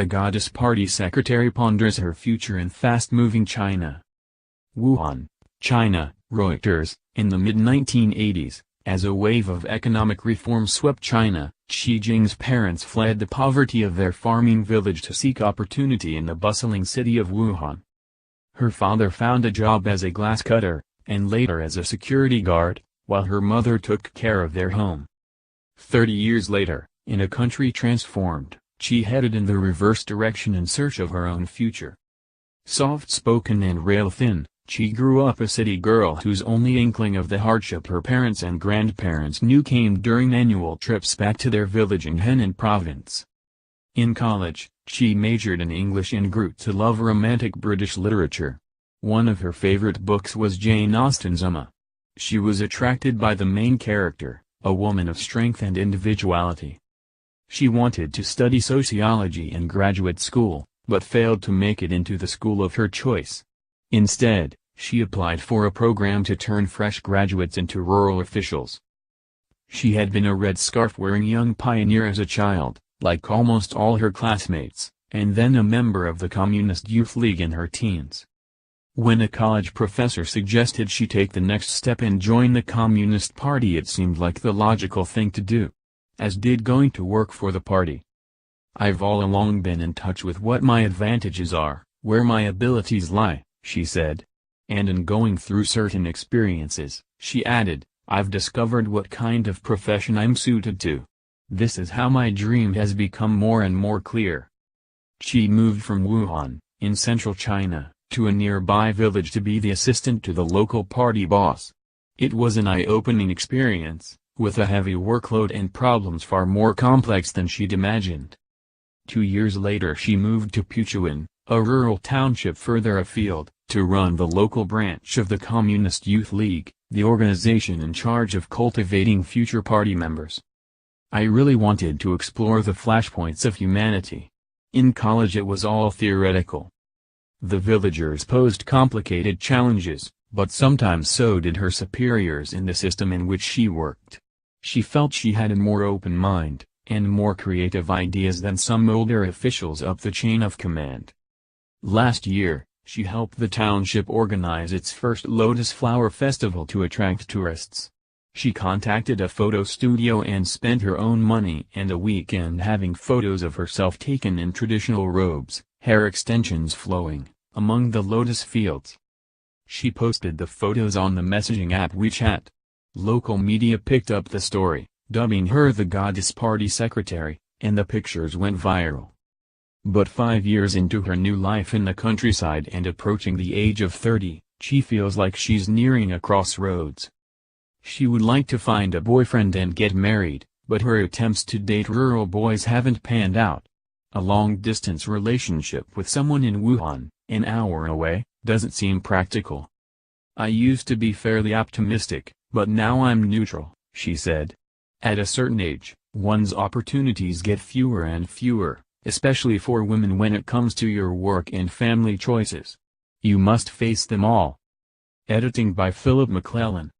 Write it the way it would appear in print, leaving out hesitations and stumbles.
a goddess party secretary ponders her future in fast-moving China. Wuhan, China, Reuters. In the mid-1980s, as a wave of economic reform swept China, Jing's parents fled the poverty of their farming village to seek opportunity in the bustling city of Wuhan. Her father found a job as a glass cutter, and later as a security guard, while her mother took care of their home. 30 years later, in a country transformed, she headed in the reverse direction in search of her own future. Soft-spoken and rail-thin, she grew up a city girl whose only inkling of the hardship her parents and grandparents knew came during annual trips back to their village in Henan province. In college, she majored in English and grew to love romantic British literature. One of her favorite books was Jane Austen's Emma. She was attracted by the main character, a woman of strength and individuality. She wanted to study sociology in graduate school, but failed to make it into the school of her choice. Instead, she applied for a program to turn fresh graduates into rural officials. She had been a red scarf-wearing young pioneer as a child, like almost all her classmates, and then a member of the Communist Youth League in her teens. When a college professor suggested she take the next step and join the Communist Party, it seemed like the logical thing to do. As did going to work for the party. "I've all along been in touch with what my advantages are, where my abilities lie," she said. And in going through certain experiences, she added, "I've discovered what kind of profession I'm suited to. This is how my dream has become more and more clear." She moved from Wuhan, in central China, to a nearby village to be the assistant to the local party boss. It was an eye-opening experience, with a heavy workload and problems far more complex than she'd imagined. 2 years later she moved to Puchuan, a rural township further afield, to run the local branch of the Communist Youth League, the organization in charge of cultivating future party members. "I really wanted to explore the flashpoints of humanity. In college it was all theoretical. The villagers posed complicated challenges, but sometimes so did her superiors in the system in which she worked. She felt she had a more open mind, and more creative ideas than some older officials up the chain of command." Last year, she helped the township organize its first Lotus Flower Festival to attract tourists. She contacted a photo studio and spent her own money and a weekend having photos of herself taken in traditional robes, hair extensions flowing, among the lotus fields. She posted the photos on the messaging app WeChat. Local media picked up the story, dubbing her the Goddess Party Secretary, and the pictures went viral. But 5 years into her new life in the countryside and approaching the age of 30, she feels like she's nearing a crossroads. She would like to find a boyfriend and get married, but her attempts to date rural boys haven't panned out. A long-distance relationship with someone in Wuhan, an hour away, doesn't seem practical. "I used to be fairly optimistic, but now I'm neutral," she said. At a certain age, one's opportunities get fewer and fewer, especially for women when it comes to your work and family choices. You must face them all. Editing by Philip McClellan.